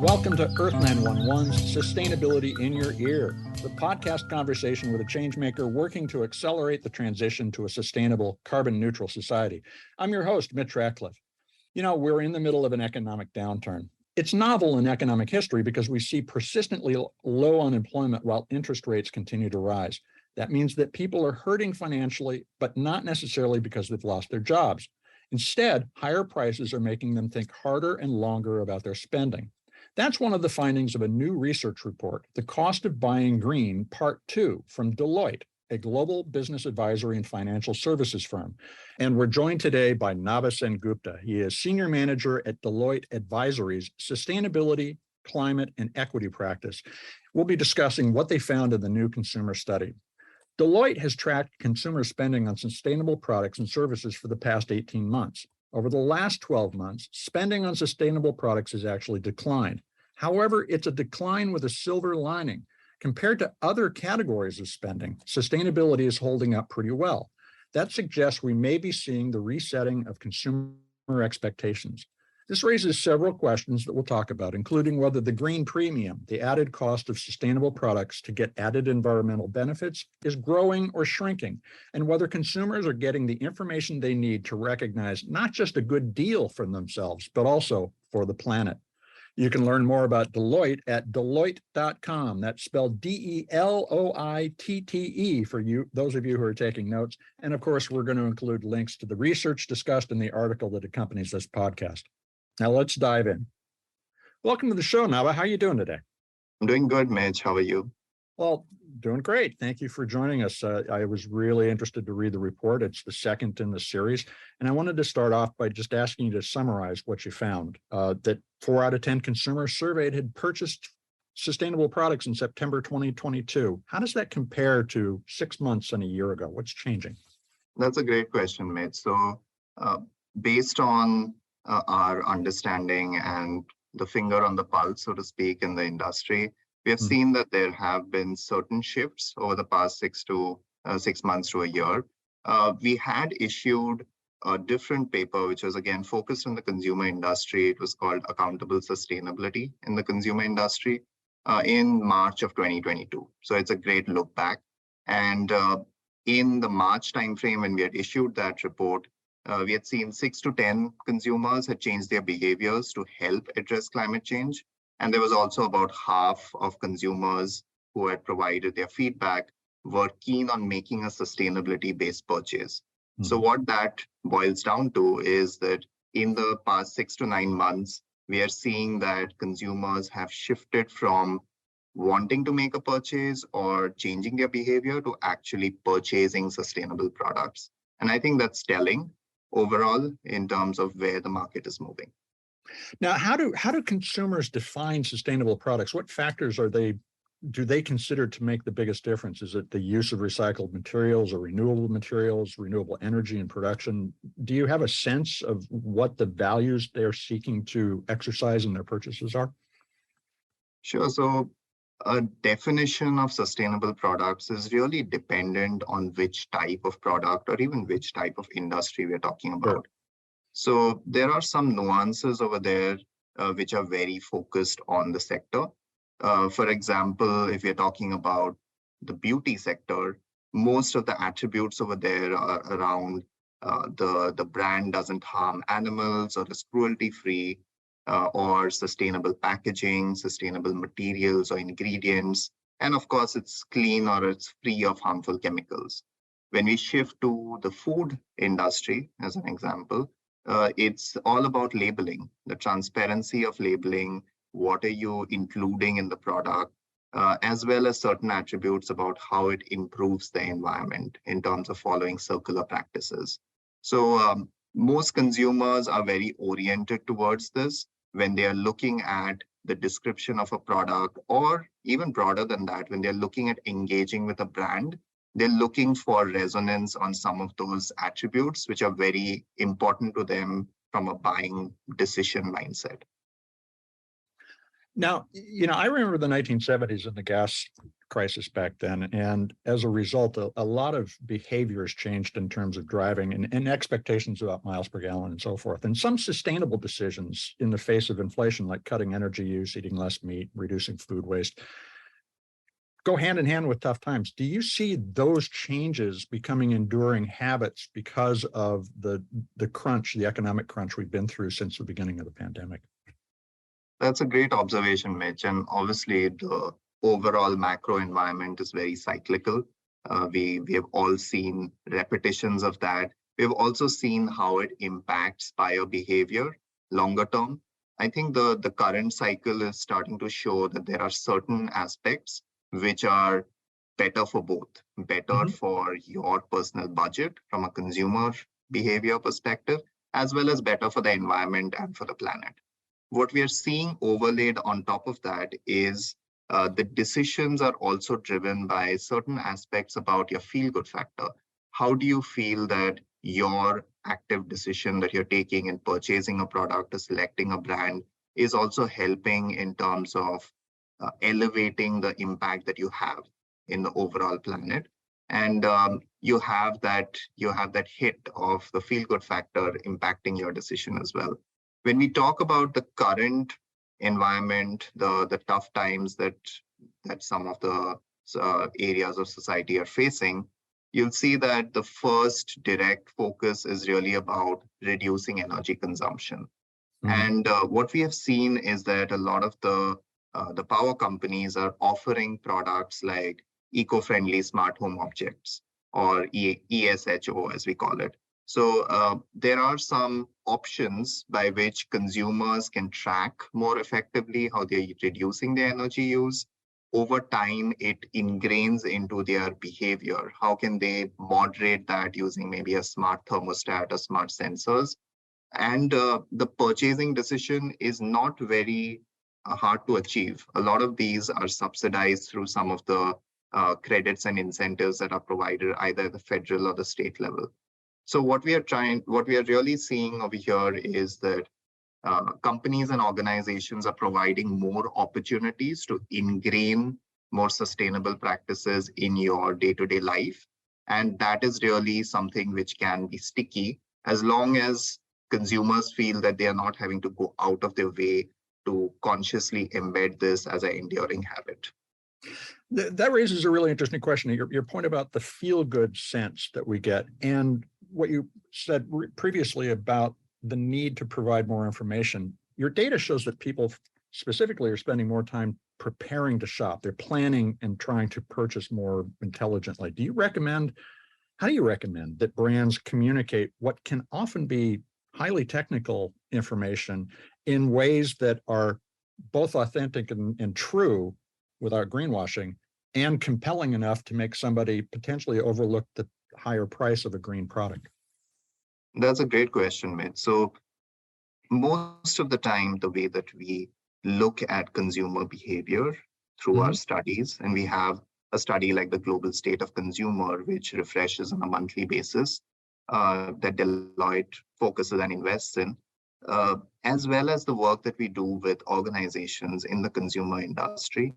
Welcome to Earth911's Sustainability in Your Ear, the podcast conversation with a changemaker working to accelerate the transition to a sustainable, carbon-neutral society. I'm your host, Mitch Ratcliffe. You know, we're in the middle of an economic downturn. It's novel in economic history because we see persistently low unemployment while interest rates continue to rise. That means that people are hurting financially, but not necessarily because they've lost their jobs. Instead, higher prices are making them think harder and longer about their spending. That's one of the findings of a new research report, The Cost of Buying Green, Part 2, from Deloitte, a global business advisory and financial services firm. And we're joined today by Naba Sengupta. He is Senior Manager at Deloitte Advisory's Sustainability, Climate, and Equity Practice. We'll be discussing what they found in the new consumer study. Deloitte has tracked consumer spending on sustainable products and services for the past 18 months. Over the last 12 months, spending on sustainable products has actually declined. However, it's a decline with a silver lining. Compared to other categories of spending, sustainability is holding up pretty well. That suggests we may be seeing the resetting of consumer expectations. This raises several questions that we'll talk about, including whether the green premium, the added cost of sustainable products to get added environmental benefits, is growing or shrinking, and whether consumers are getting the information they need to recognize not just a good deal for themselves, but also for the planet. You can learn more about Deloitte at Deloitte.com. That's spelled Deloitte for you, those of you who are taking notes. And of course, we're going to include links to the research discussed in the article that accompanies this podcast. Now let's dive in. Welcome to the show, Naba. How are you doing today? I'm doing good, Mitch. How are you? Well, doing great. Thank you for joining us. I was really interested to read the report. It's the second in the series. And I wanted to start off by just asking you to summarize what you found. That 4 out of 10 consumers surveyed had purchased sustainable products in September 2022. How does that compare to 6 months and a year ago? What's changing? That's a great question, Mitch. So based on our understanding and the finger on the pulse, so to speak, in the industry, we have seen that there have been certain shifts over the past 6 months to a year. We had issued a different paper, which was again focused on the consumer industry. It was called Accountable Sustainability in the Consumer Industry in March of 2022. So it's a great look back. And in the March timeframe, when we had issued that report, we had seen 6 to 10 consumers had changed their behaviors to help address climate change. And there was also about half of consumers who had provided their feedback were keen on making a sustainability-based purchase. So what that boils down to is that in the past 6 to 9 months, we are seeing that consumers have shifted from wanting to make a purchase or changing their behavior to actually purchasing sustainable products. And I think that's telling overall in terms of where the market is moving. Now, how do consumers define sustainable products? What factors do they consider to make the biggest difference? Is it the use of recycled materials or renewable materials, renewable energy in production? Do you have a sense of what the values they're seeking to exercise in their purchases are? Sure. So a definition of sustainable products is really dependent on which type of product or even which type of industry we're talking about. Sure. So there are some nuances over there which are very focused on the sector. For example, if you're talking about the beauty sector, most of the attributes over there are around the brand doesn't harm animals or is cruelty-free, or sustainable packaging, sustainable materials or ingredients. And of course, it's clean or it's free of harmful chemicals. When we shift to the food industry, as an example, it's all about labeling, the transparency of labeling, what are you including in the product, as well as certain attributes about how it improves the environment in terms of following circular practices. So most consumers are very oriented towards this when they are looking at the description of a product, or even broader than that, when they're looking at engaging with a brand, they're looking for resonance on some of those attributes, which are very important to them from a buying decision mindset. Now, I remember the 1970s and the gas crisis back then. And as a result, a lot of behaviors changed in terms of driving and expectations about miles per gallon and so forth. And some sustainable decisions in the face of inflation, like cutting energy use, eating less meat, reducing food waste, go hand in hand with tough times. Do you see those changes becoming enduring habits because of the crunch, the economic crunch we've been through since the beginning of the pandemic? That's a great observation, Mitch. And obviously, the overall macro environment is very cyclical. We have all seen repetitions of that. We've also seen how it impacts buyer behavior longer term. I think the current cycle is starting to show that there are certain aspects which are better for both, better for your personal budget from a consumer behavior perspective, as well as better for the environment and for the planet. What we are seeing overlaid on top of that is the decisions are also driven by certain aspects about your feel good factor. How do you feel that your active decision that you're taking in purchasing a product or selecting a brand is also helping in terms of elevating the impact that you have in the overall planet? And you have that hit of the feel good factor impacting your decision as well. When we talk about the current environment, the tough times that some of the areas of society are facing, you'll see that the first direct focus is really about reducing energy consumption. And what we have seen is that a lot of the power companies are offering products like eco-friendly smart home objects, or ESHO as we call it. So there are some options by which consumers can track more effectively how they're reducing their energy use. Over time, it ingrains into their behavior. How can they moderate that using maybe a smart thermostat or smart sensors? And the purchasing decision is not very hard to achieve. A lot of these are subsidized through some of the credits and incentives that are provided either at the federal or the state level. So what we are really seeing over here is that companies and organizations are providing more opportunities to ingrain more sustainable practices in your day-to-day life. And that is really something which can be sticky as long as consumers feel that they are not having to go out of their way to consciously embed this as an enduring habit. That raises a really interesting question. Your point about the feel-good sense that we get, and what you said previously about the need to provide more information. Your data shows that people specifically are spending more time preparing to shop. They're planning and trying to purchase more intelligently. How do you recommend that brands communicate what can often be highly technical information in ways that are both authentic and true without greenwashing, and compelling enough to make somebody potentially overlook the higher price of a green product? That's a great question, Mitch. So most of the time, the way that we look at consumer behavior through our studies, and we have a study like the Global State of Consumer, which refreshes on a monthly basis, that Deloitte focuses and invests in, as well as the work that we do with organizations in the consumer industry.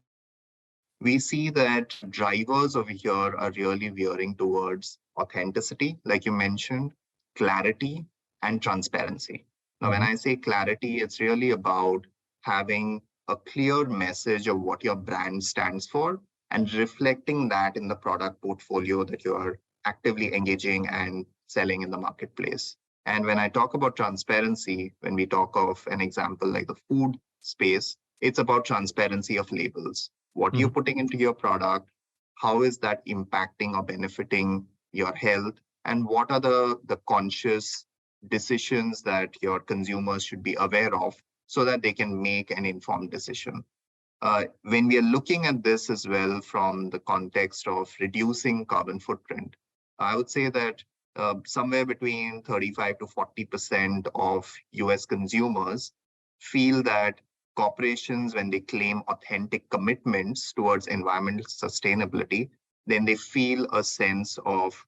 We see that drivers over here are really veering towards authenticity, like you mentioned, clarity, and transparency. Now, when I say clarity, it's really about having a clear message of what your brand stands for and reflecting that in the product portfolio that you're actively engaging and selling in the marketplace. And when I talk about transparency, when we talk of an example like the food space, it's about transparency of labels. What you're putting into your product, how is that impacting or benefiting your health, and what are the conscious decisions that your consumers should be aware of so that they can make an informed decision. When we are looking at this as well from the context of reducing carbon footprint, I would say that somewhere between 35 to 40% of US consumers feel that corporations, when they claim authentic commitments towards environmental sustainability, then they feel a sense of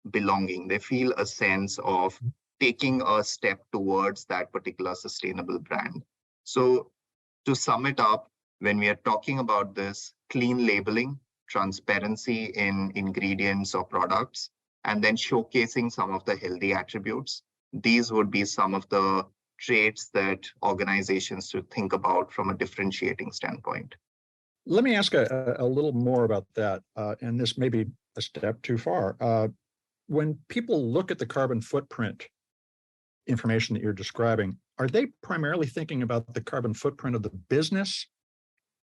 belonging. They feel a sense of taking a step towards that particular sustainable brand. So To sum it up, when we are talking about this, clean labeling, transparency in ingredients or products, and then showcasing some of the healthy attributes, these would be some of the traits that organizations should think about from a differentiating standpoint. Let me ask a little more about that, and this may be a step too far. When people look at the carbon footprint information that you're describing, are they primarily thinking about the carbon footprint of the business?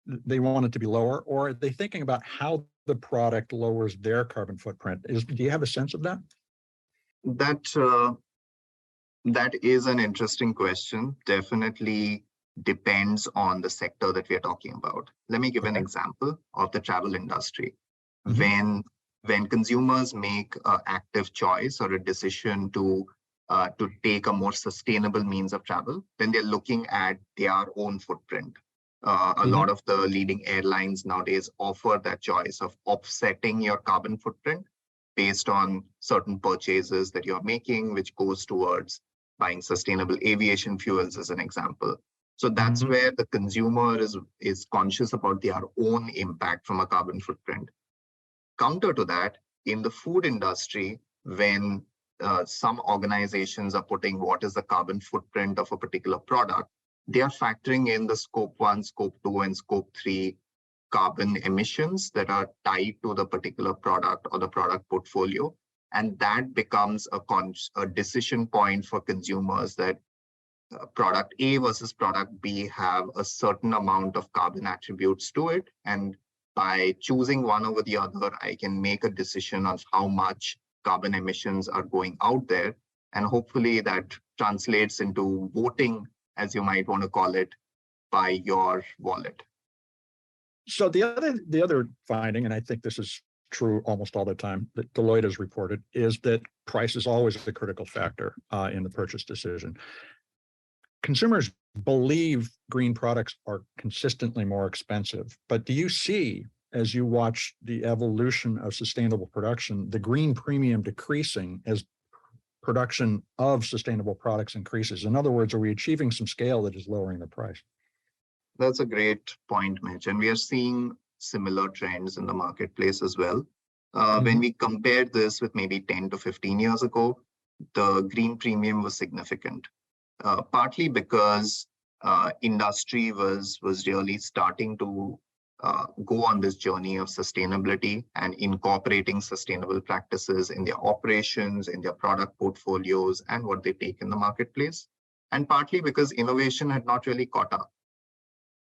They want it to be lower, or are they thinking about how the product lowers their carbon footprint? Do you have a sense of that? That is an interesting question. Definitely depends on the sector that we are talking about. Let me give an example of the travel industry. Mm-hmm. When consumers make an active choice or a decision to take a more sustainable means of travel, then they're looking at their own footprint. A lot of the leading airlines nowadays offer that choice of offsetting your carbon footprint based on certain purchases that you're making, which goes towards buying sustainable aviation fuels, as an example. So that's where the consumer is conscious about their own impact from a carbon footprint. Counter to that, in the food industry, when some organizations are putting what is the carbon footprint of a particular product, they are factoring in the scope 1, scope 2, and scope 3 carbon emissions that are tied to the particular product or the product portfolio. And that becomes a decision point for consumers that product A versus product B have a certain amount of carbon attributes to it. And by choosing one over the other, I can make a decision on how much carbon emissions are going out there. And hopefully that translates into voting, as you might want to call it, by your wallet. So the other finding, and I think this is true almost all the time, that Deloitte has reported, is that price is always the critical factor in the purchase decision. Consumers believe green products are consistently more expensive, but do you see, as you watch the evolution of sustainable production, the green premium decreasing as production of sustainable products increases? In other words, are we achieving some scale that is lowering the price? That's a great point, Mitch. And we are seeing similar trends in the marketplace as well. When we compared this with maybe 10 to 15 years ago, the green premium was significant, partly because industry was really starting to go on this journey of sustainability and incorporating sustainable practices in their operations, in their product portfolios, and what they take in the marketplace. And partly because innovation had not really caught up.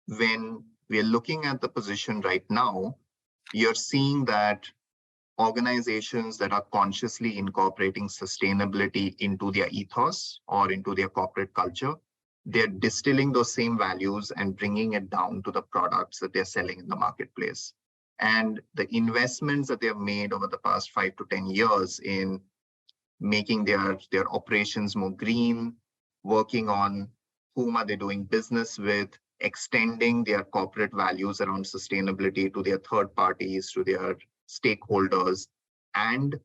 When we're looking at the position right now, you're seeing that organizations that are consciously incorporating sustainability into their ethos or into their corporate culture, they're distilling those same values and bringing it down to the products that they're selling in the marketplace. And the investments that they've made over the past 5 to 10 years in making their operations more green, working on whom are they doing business with, extending their corporate values around sustainability to their third parties, to their stakeholders, and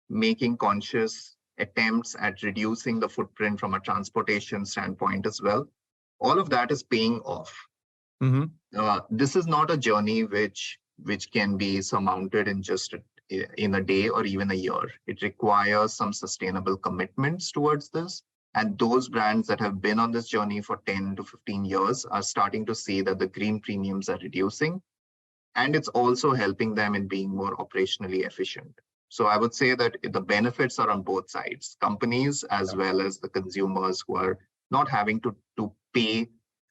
making conscious attempts at reducing the footprint from a transportation standpoint as well. All of that is paying off. This is not a journey which can be surmounted in just in a day or even a year. It requires some sustainable commitments towards this. And those brands that have been on this journey for 10 to 15 years are starting to see that the green premiums are reducing. And it's also helping them in being more operationally efficient. So I would say that the benefits are on both sides, companies as well as the consumers who are not having to pay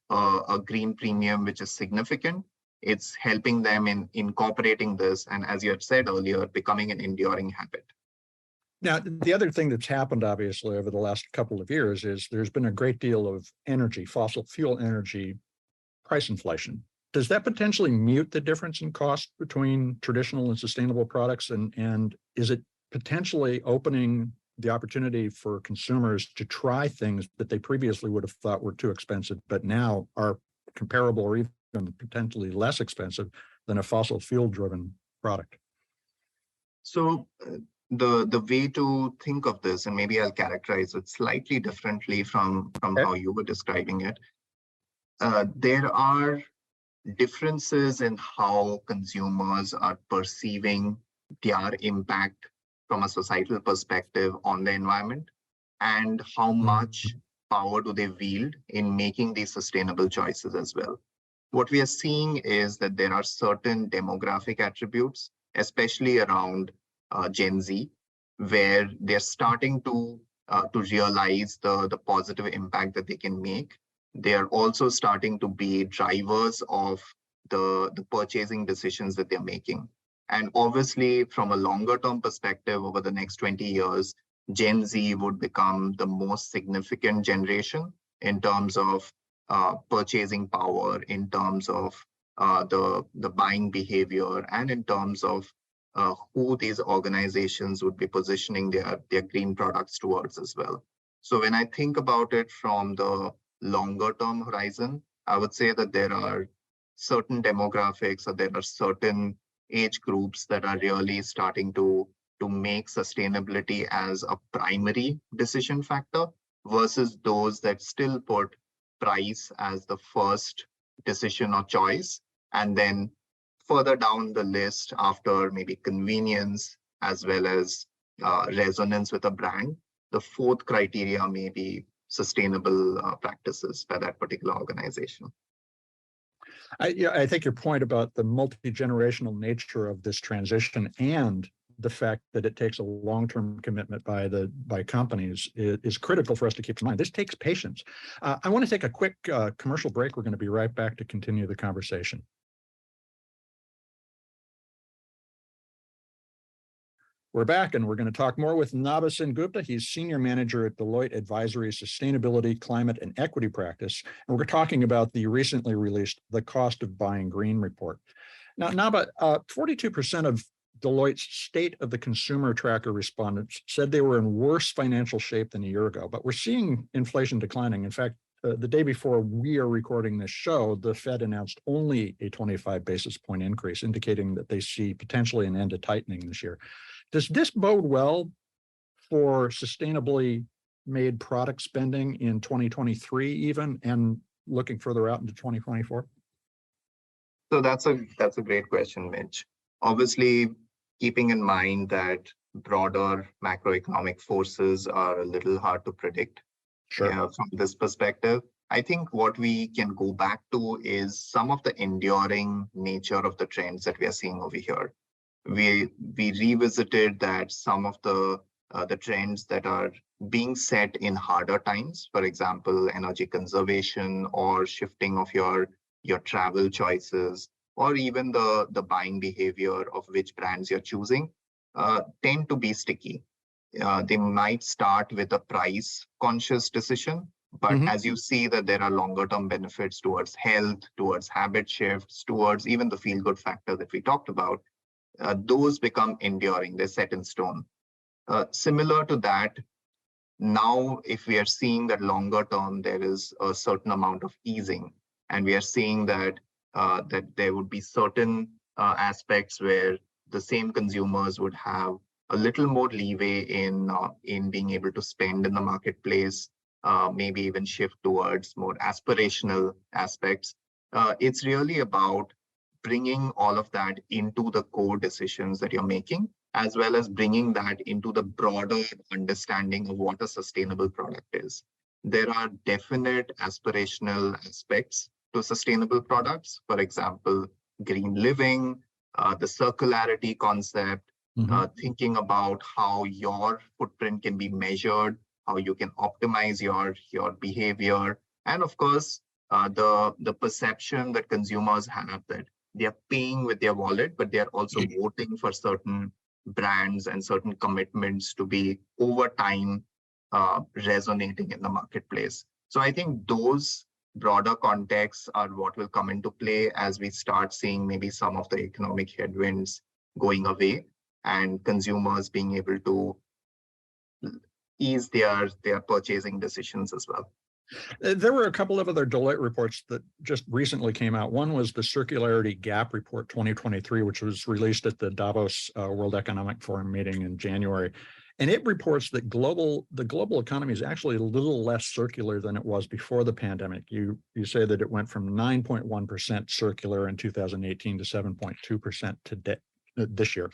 a green premium, which is significant. It's helping them in incorporating this. And as you had said earlier, becoming an enduring habit. Now, the other thing that's happened, obviously, over the last couple of years is there's been a great deal of energy, fossil fuel energy price inflation. Does that potentially mute the difference in cost between traditional and sustainable products? And is it potentially opening the opportunity for consumers to try things that they previously would have thought were too expensive, but now are comparable or even potentially less expensive than a fossil fuel-driven product? So the way to think of this, and maybe I'll characterize it slightly differently from how you were describing it. There are differences in how consumers are perceiving their impact from a societal perspective on the environment, and how much power do they wield in making these sustainable choices as well. What we are seeing is that there are certain demographic attributes, especially around Gen Z, where they're starting to realize the positive impact that they can make. They are also starting to be drivers of the purchasing decisions that they're making. And obviously, from a longer term perspective, over the next 20 years, Gen Z would become the most significant generation in terms of purchasing power, in terms of the buying behavior, and in terms of who these organizations would be positioning their green products towards as well. So when I think about it from the longer term horizon, I would say that there are certain demographics, or there are certain age groups that are really starting to make sustainability as a primary decision factor, versus those that still put price as the first decision or choice. And then further down the list, after maybe convenience as well as resonance with a brand, the fourth criteria may be sustainable practices by that particular organization. I think your point about the multi-generational nature of this transition and the fact that it takes a long-term commitment by companies is critical for us to keep in mind. This takes patience. I want to take a quick commercial break. We're going to be right back to continue the conversation. We're back, and we're going to talk more with Naba Sengupta. He's Senior Manager at Deloitte Advisory Sustainability, Climate, and Equity Practice. And we're talking about the recently released The Cost of Buying Green report. Now, Naba, 42% of Deloitte's State of the Consumer Tracker respondents said they were in worse financial shape than a year ago, but we're seeing inflation declining. In fact, the day before we are recording this show, the Fed announced only a 25 basis point increase, indicating that they see potentially an end to tightening this year. Does this bode well for sustainably made product spending in 2023 even, and looking further out into 2024? So that's a great question, Mitch. Obviously, keeping in mind that broader macroeconomic forces are a little hard to predict. Sure. From this perspective, I think what we can go back to is some of the enduring nature of the trends that we are seeing over here. We revisited that some of the trends that are being set in harder times, for example, energy conservation or shifting of your travel choices, or even the buying behavior of which brands you're choosing, tend to be sticky. They might start with a price conscious decision, but as you see that there are longer term benefits towards health, towards habit shifts, towards even the feel good factor that we talked about, those become enduring, they're set in stone. Similar to that, now if we are seeing that longer term there is a certain amount of easing, and we are seeing that that there would be certain aspects where the same consumers would have a little more leeway in being able to spend in the marketplace, maybe even shift towards more aspirational aspects. It's really about bringing all of that into the core decisions that you're making, as well as bringing that into the broader understanding of what a sustainable product is. There are definite aspirational aspects to sustainable products. For example, green living, the circularity concept, thinking about how your footprint can be measured, how you can optimize your behavior, and of course, the perception that consumers have that they are paying with their wallet, but they are also voting for certain brands and certain commitments to be over time resonating in the marketplace. So I think those broader contexts are what will come into play as we start seeing maybe some of the economic headwinds going away and consumers being able to ease their purchasing decisions as well. There were a couple of other Deloitte reports that just recently came out. One was the Circularity Gap Report 2023, which was released at the Davos World Economic Forum meeting in January. And it reports that the global economy is actually a little less circular than it was before the pandemic. You say that it went from 9.1% circular in 2018 to 7.2% today, this year.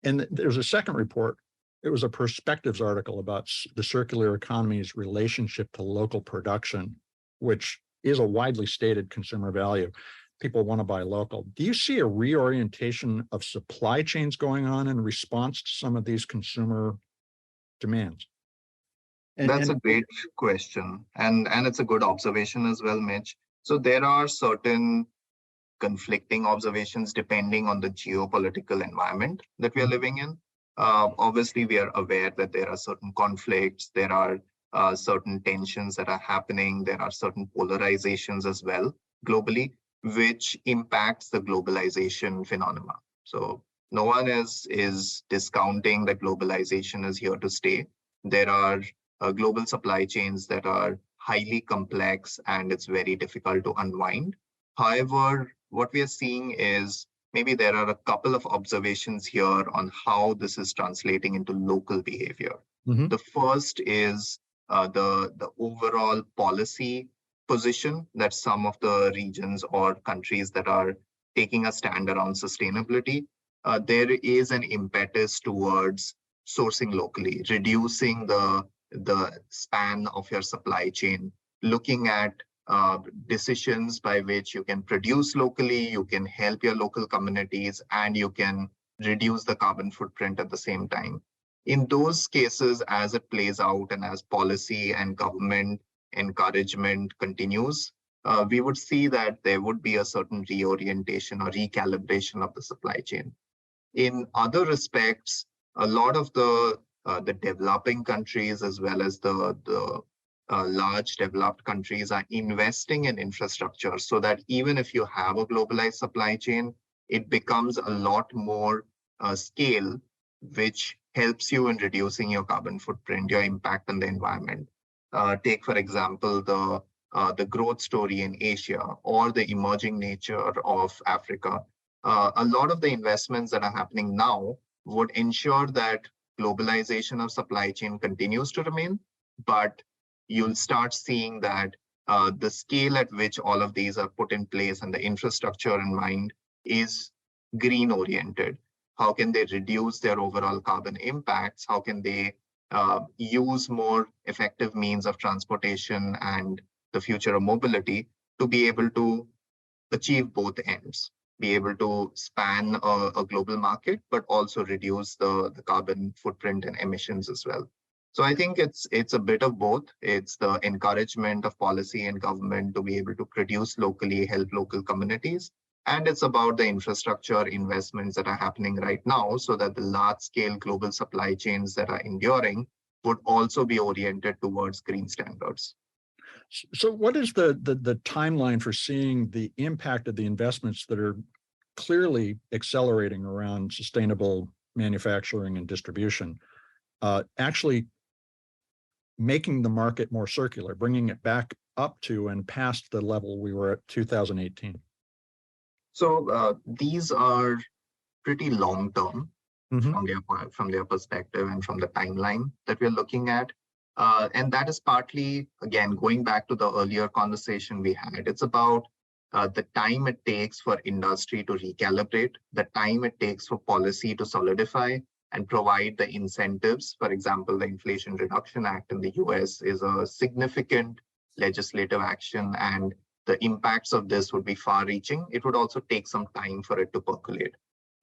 And there's a second report. It was a perspectives article about the circular economy's relationship to local production, which is a widely stated consumer value. People want to buy local. Do you see a reorientation of supply chains going on in response to some of these consumer demands? That's a great question. And it's a good observation as well, Mitch. So there are certain conflicting observations depending on the geopolitical environment that we are living in. Obviously, we are aware that there are certain conflicts, there are certain tensions that are happening, there are certain polarizations as well globally, which impacts the globalization phenomena. So no one is discounting that globalization is here to stay. There are global supply chains that are highly complex and it's very difficult to unwind. However, what we are seeing is maybe there are a couple of observations here on how this is translating into local behavior. Mm-hmm. The first is the overall policy position that some of the regions or countries that are taking a stand around sustainability. There is an impetus towards sourcing locally, reducing the span of your supply chain, looking at decisions by which you can produce locally, you can help your local communities, and you can reduce the carbon footprint at the same time. In those cases, as it plays out and as policy and government encouragement continues, we would see that there would be a certain reorientation or recalibration of the supply chain. In other respects, a lot of the developing countries as well as the large developed countries are investing in infrastructure so that even if you have a globalized supply chain, it becomes a lot more scale, which helps you in reducing your carbon footprint, your impact on the environment. Take, for example, the growth story in Asia or the emerging nature of Africa. A lot of the investments that are happening now would ensure that globalization of supply chain continues to remain, but you'll start seeing that the scale at which all of these are put in place and the infrastructure in mind is green oriented. How can they reduce their overall carbon impacts? How can they use more effective means of transportation and the future of mobility to be able to achieve both ends, be able to span a global market, but also reduce the carbon footprint and emissions as well. So I think it's a bit of both. It's the encouragement of policy and government to be able to produce locally, help local communities. And it's about the infrastructure investments that are happening right now so that the large-scale global supply chains that are enduring would also be oriented towards green standards. So what is the timeline for seeing the impact of the investments that are clearly accelerating around sustainable manufacturing and distribution, actually making the market more circular, bringing it back up to and past the level we were at 2018? So these are pretty long-term from their perspective and from the timeline that we're looking at. And that is partly, again, going back to the earlier conversation we had, it's about the time it takes for industry to recalibrate, the time it takes for policy to solidify and provide the incentives. For example, the Inflation Reduction Act in the US is a significant legislative action, and the impacts of this would be far-reaching. It would also take some time for it to percolate.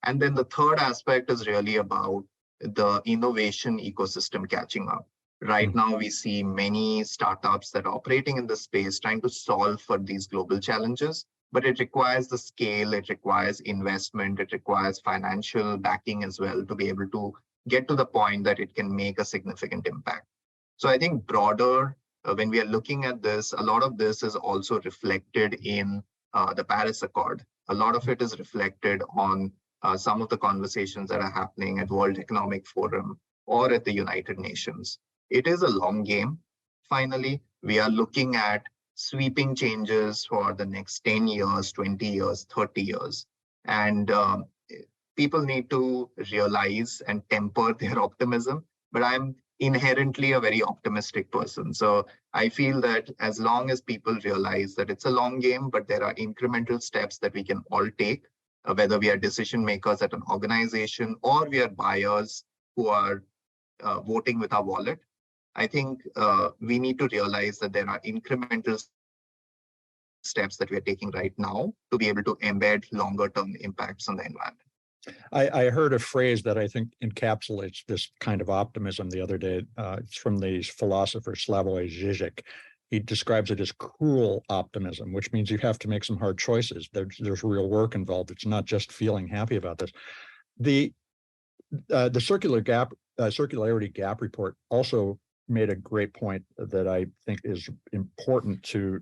And then the third aspect is really about the innovation ecosystem catching up. Right now, we see many startups that are operating in this space trying to solve for these global challenges, but it requires the scale, it requires investment, it requires financial backing as well to be able to get to the point that it can make a significant impact. So I think broader, when we are looking at this, a lot of this is also reflected in the Paris Accord. A lot of it is reflected on some of the conversations that are happening at World Economic Forum or at the United Nations. It is a long game. finally. We are looking at sweeping changes for the next 10 years, 20 years, 30 years. And people need to realize and temper their optimism. But I'm inherently a very optimistic person. So I feel that as long as people realize that it's a long game, but there are incremental steps that we can all take, whether we are decision makers at an organization or we are buyers who are voting with our wallet, I think we need to realize that there are incremental steps that we are taking right now to be able to embed longer term impacts on the environment. I heard a phrase that I think encapsulates this kind of optimism the other day. It's from the philosopher Slavoj Žižek. He describes it as cruel optimism, which means you have to make some hard choices. There's real work involved. It's not just feeling happy about this. The circularity gap report also made a great point that I think is important to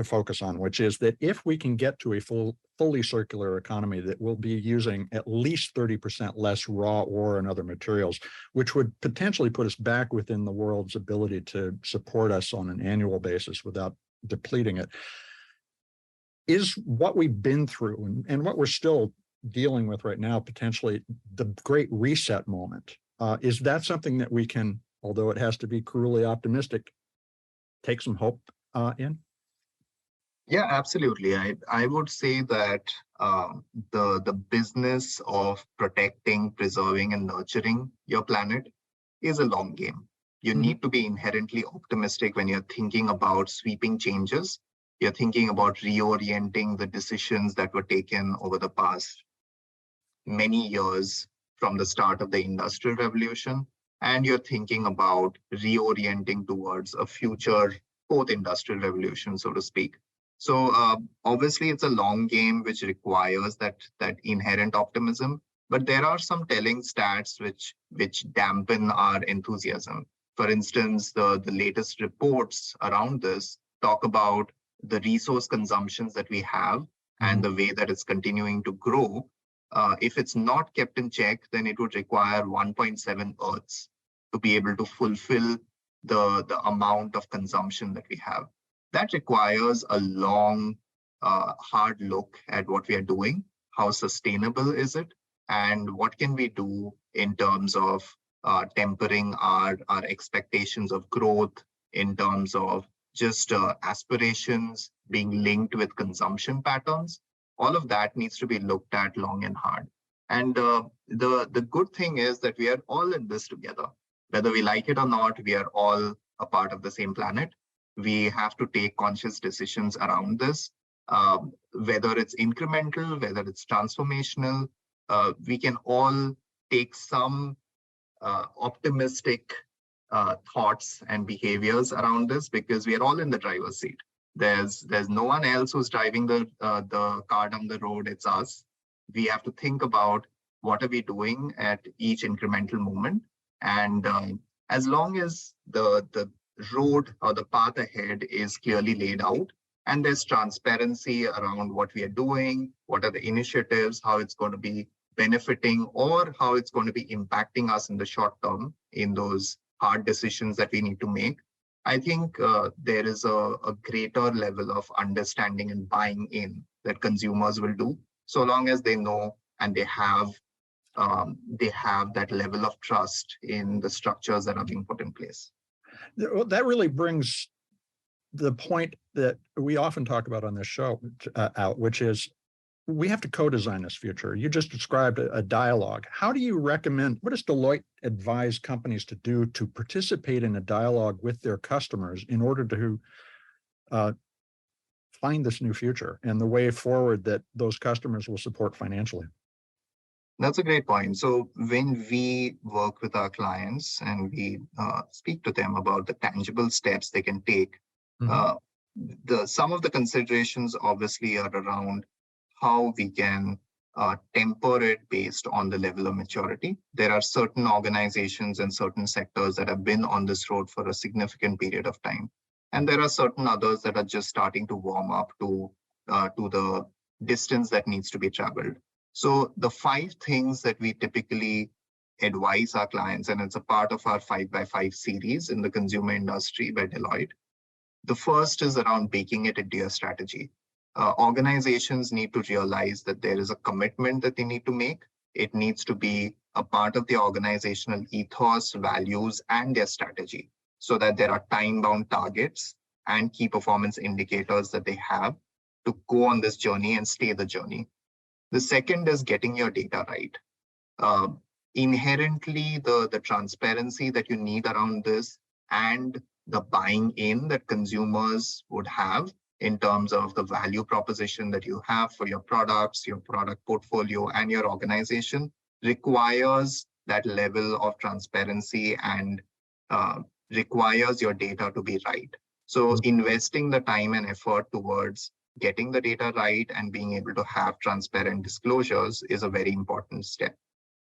focus on, which is that if we can get to a fully circular economy that will be using at least 30% less raw ore and other materials, which would potentially put us back within the world's ability to support us on an annual basis without depleting it, is what we've been through and what we're still dealing with right now, potentially the great reset moment. Is that something that we can, although it has to be cruelly optimistic, take some hope in? Yeah, absolutely. I would say that the business of protecting, preserving, and nurturing your planet is a long game. You need to be inherently optimistic when you're thinking about sweeping changes. You're thinking about reorienting the decisions that were taken over the past many years from the start of the Industrial Revolution. And you're thinking about reorienting towards a future post-industrial revolution, so to speak. So obviously, it's a long game which requires that inherent optimism. But there are some telling stats which dampen our enthusiasm. For instance, the latest reports around this talk about the resource consumptions that we have and the way that it's continuing to grow. If it's not kept in check, then it would require 1.7 Earths to be able to fulfill the amount of consumption that we have. That requires a long, hard look at what we are doing. How sustainable is it? And what can we do in terms of tempering our expectations of growth, in terms of just aspirations being linked with consumption patterns? All of that needs to be looked at long and hard. And the good thing is that we are all in this together. Whether we like it or not, we are all a part of the same planet. We have to take conscious decisions around this, whether it's incremental, whether it's transformational. We can all take some optimistic thoughts and behaviors around this because we are all in the driver's seat. There's no one else who's driving the car down the road. It's us. We have to think about what are we doing at each incremental moment. And as long as the road or the path ahead is clearly laid out and there's transparency around what we are doing, what are the initiatives, how it's going to be benefiting or how it's going to be impacting us in the short term in those hard decisions that we need to make, I think there is a greater level of understanding and buying in that consumers will do, so long as they know and they have that level of trust in the structures that are being put in place. That really brings the point that we often talk about on this show out, which is we have to co-design this future. You just described a dialogue. How do you recommend, what does Deloitte advise companies to do to participate in a dialogue with their customers in order to find this new future and the way forward that those customers will support financially? That's a great point. So when we work with our clients and we speak to them about the tangible steps they can take, some of the considerations obviously are around how we can temper it based on the level of maturity. There are certain organizations and certain sectors that have been on this road for a significant period of time. And there are certain others that are just starting to warm up to the distance that needs to be traveled. So the 5 things that we typically advise our clients, and it's a part of our 5x5 series in the consumer industry by Deloitte. The first is around baking it into your strategy. Organizations need to realize that there is a commitment that they need to make. It needs to be a part of the organizational ethos, values, and their strategy, so that there are time-bound targets and key performance indicators that they have to go on this journey and stay the journey. The second is getting your data right. Inherently, the transparency that you need around this and the buying in that consumers would have in terms of the value proposition that you have for your products, your product portfolio, and your organization requires that level of transparency and requires your data to be right. So investing the time and effort towards getting the data right and being able to have transparent disclosures is a very important step.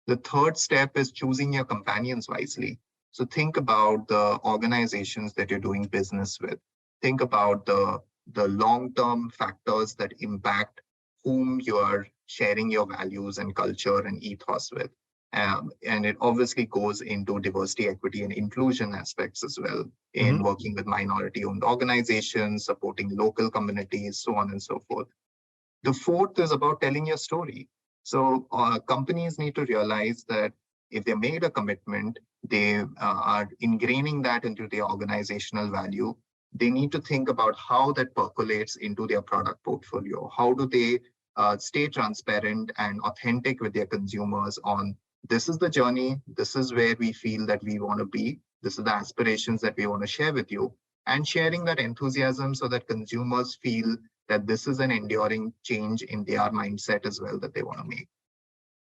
The third step is choosing your companions wisely. So think about the organizations that you're doing business with. Think about the long-term factors that impact whom you are sharing your values and culture and ethos with. And it obviously goes into diversity, equity, and inclusion aspects as well in working with minority-owned organizations, supporting local communities, so on and so forth. The fourth is about telling your story. So companies need to realize that if they made a commitment, they are ingraining that into their organizational value. They need to think about how that percolates into their product portfolio. How do they stay transparent and authentic with their consumers on this is the journey, this is where we feel that we want to be, this is the aspirations that we want to share with you, and sharing that enthusiasm so that consumers feel that this is an enduring change in their mindset as well that they want to make.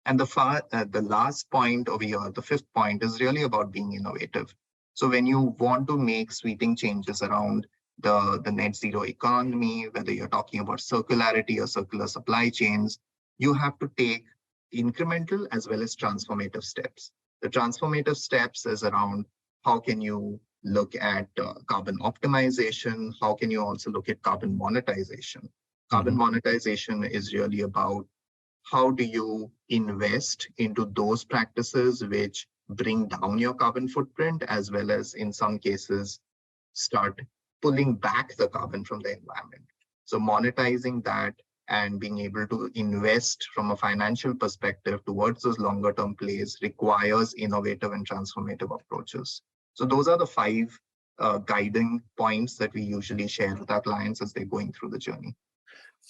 And the last point over here, the fifth point, is really about being innovative. So when you want to make sweeping changes around the net zero economy, whether you're talking about circularity or circular supply chains, you have to take incremental as well as transformative steps. The transformative steps is around how can you look at carbon optimization, how can you also look at carbon monetization. Carbon monetization is really about how do you invest into those practices which bring down your carbon footprint, as well as in some cases start pulling back the carbon from the environment. So monetizing that and being able to invest from a financial perspective towards those longer term plays requires innovative and transformative approaches. So those are the five guiding points that we usually share with our clients as they're going through the journey.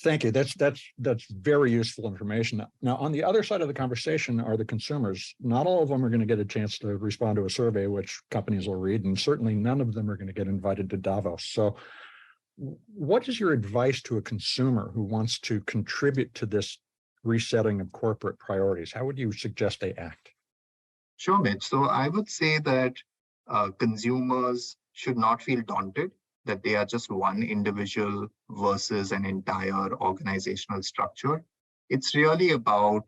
Thank you. That's very useful information. Now, on the other side of the conversation are the consumers. Not all of them are going to get a chance to respond to a survey, which companies will read, and certainly none of them are going to get invited to Davos. So what is your advice to a consumer who wants to contribute to this resetting of corporate priorities? How would you suggest they act? Sure, Mitch. So I would say that consumers should not feel daunted that they are just one individual versus an entire organizational structure. It's really about,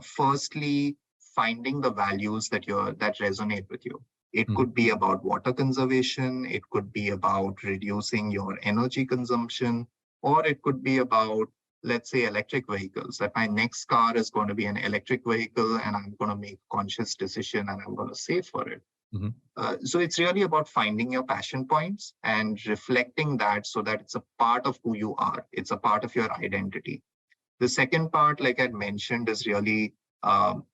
firstly, finding the values that resonate with you. It could be about water conservation, it could be about reducing your energy consumption, or it could be about, let's say, electric vehicles, that my next car is going to be an electric vehicle and I'm going to make a conscious decision and I'm going to save for it. So it's really about finding your passion points and reflecting that so that it's a part of who you are. It's a part of your identity. The second part, like I mentioned, is really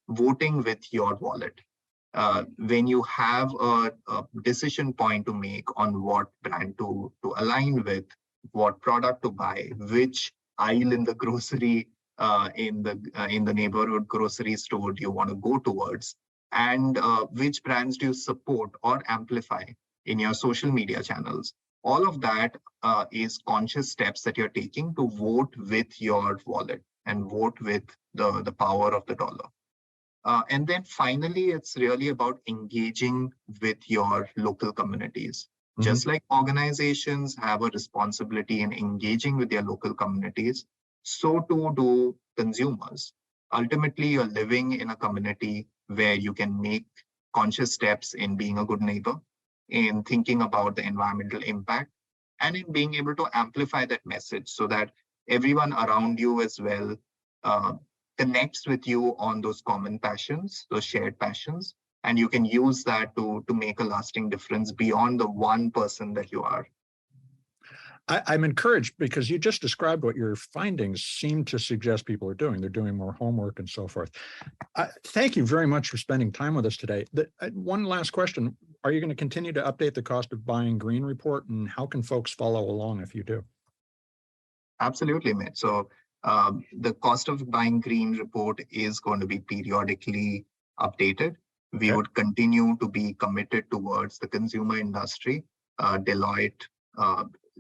voting with your wallet. When you have a decision point to make on what brand to align with, what product to buy, which aisle in the grocery, in the neighborhood grocery store do you want to go towards, and which brands do you support or amplify in your social media channels. All of that is conscious steps that you're taking to vote with your wallet and vote with the power of the dollar. And then finally, it's really about engaging with your local communities. Just like organizations have a responsibility in engaging with their local communities, so too do consumers. Ultimately, you're living in a community where you can make conscious steps in being a good neighbor, in thinking about the environmental impact, and in being able to amplify that message so that everyone around you as well connects with you on those common passions, those shared passions, and you can use that to make a lasting difference beyond the one person that you are. I'm encouraged because you just described what your findings seem to suggest people are doing. They're doing more homework and so forth. Thank you very much for spending time with us today. One last question. Are you going to continue to update the cost of buying green report, and how can folks follow along if you do? Absolutely, Mitch. So the cost of buying green report is going to be periodically updated. We would continue to be committed towards the consumer industry. Deloitte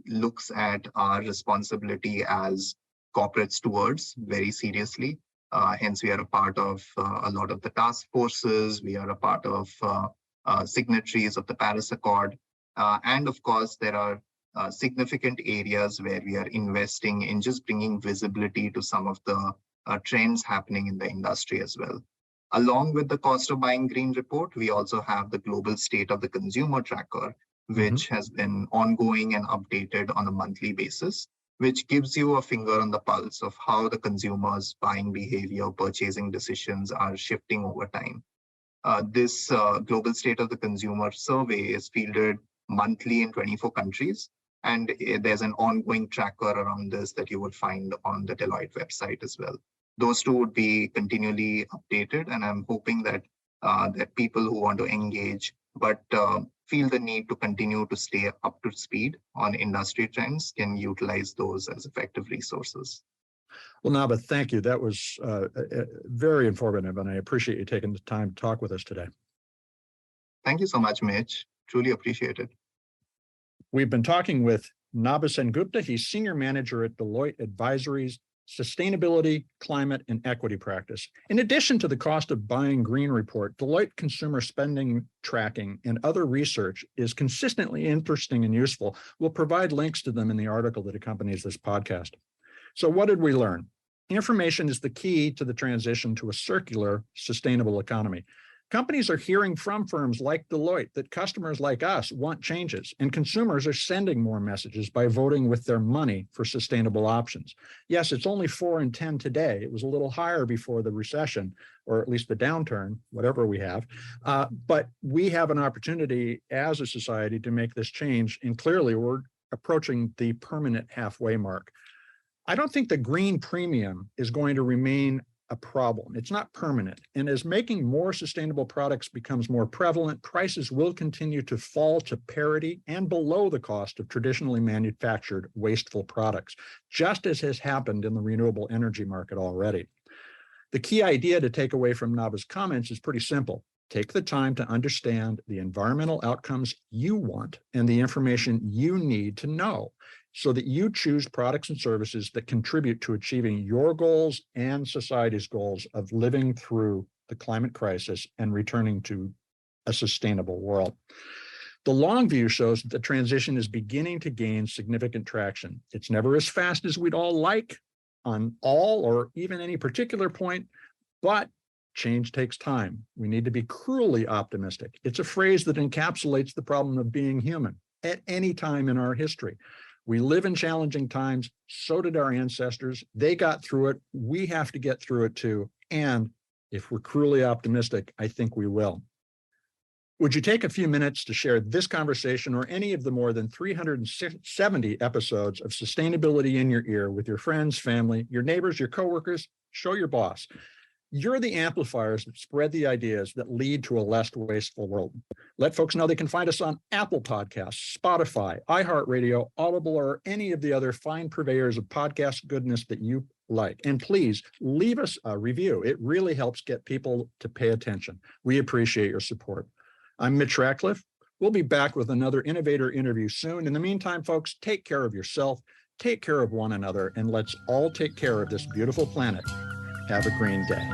looks at our responsibility as corporate stewards very seriously. Hence, we are a part of a lot of the task forces. We are a part of signatories of the Paris Accord. And of course, there are significant areas where we are investing in just bringing visibility to some of the trends happening in the industry as well. Along with the cost of buying green report, we also have the global state of the consumer tracker, which has been ongoing and updated on a monthly basis, which gives you a finger on the pulse of how the consumer's buying behavior, purchasing decisions are shifting over time. This global state of the consumer survey is fielded monthly in 24 countries. And there's an ongoing tracker around this that you would find on the Deloitte website as well. Those two would be continually updated, and I'm hoping that that people who want to engage but feel the need to continue to stay up to speed on industry trends can utilize those as effective resources. Well, Naba, thank you. That was very informative, and I appreciate you taking the time to talk with us today. Thank you so much, Mitch. Truly appreciate it. We've been talking with Naba Sengupta. He's Senior Manager at Deloitte Advisory's Sustainability, Climate, and Equity Practice. In addition to the cost of buying green report, Deloitte consumer spending tracking and other research is consistently interesting and useful. We'll provide links to them in the article that accompanies this podcast. So what did we learn? Information is the key to the transition to a circular, sustainable economy. Companies are hearing from firms like Deloitte that customers like us want changes, and consumers are sending more messages by voting with their money for sustainable options. Yes, it's only 4 in 10 today. It was a little higher before the recession, or at least the downturn, whatever we have. But we have an opportunity as a society to make this change, and clearly we're approaching the permanent halfway mark. I don't think the green premium is going to remain a problem. It's not permanent. And as making more sustainable products becomes more prevalent, prices will continue to fall to parity and below the cost of traditionally manufactured wasteful products, just as has happened in the renewable energy market already. The key idea to take away from Naba's comments is pretty simple. Take the time to understand the environmental outcomes you want and the information you need to know, so that you choose products and services that contribute to achieving your goals and society's goals of living through the climate crisis and returning to a sustainable world. The long view shows that the transition is beginning to gain significant traction. It's never as fast as we'd all like on all or even any particular point, but change takes time. We need to be cruelly optimistic. It's a phrase that encapsulates the problem of being human at any time in our history. We live in challenging times. So did our ancestors. They got through it. We have to get through it too. And if we're cruelly optimistic, I think we will. Would you take a few minutes to share this conversation or any of the more than 370 episodes of Sustainability in Your Ear with your friends, family, your neighbors, your coworkers? Show your boss. You're the amplifiers that spread the ideas that lead to a less wasteful world. Let folks know they can find us on Apple Podcasts, Spotify, iHeartRadio, Audible, or any of the other fine purveyors of podcast goodness that you like. And please leave us a review. It really helps get people to pay attention. We appreciate your support. I'm Mitch Ratcliffe. We'll be back with another innovator interview soon. In the meantime, folks, take care of yourself, take care of one another, and let's all take care of this beautiful planet. Have a green day.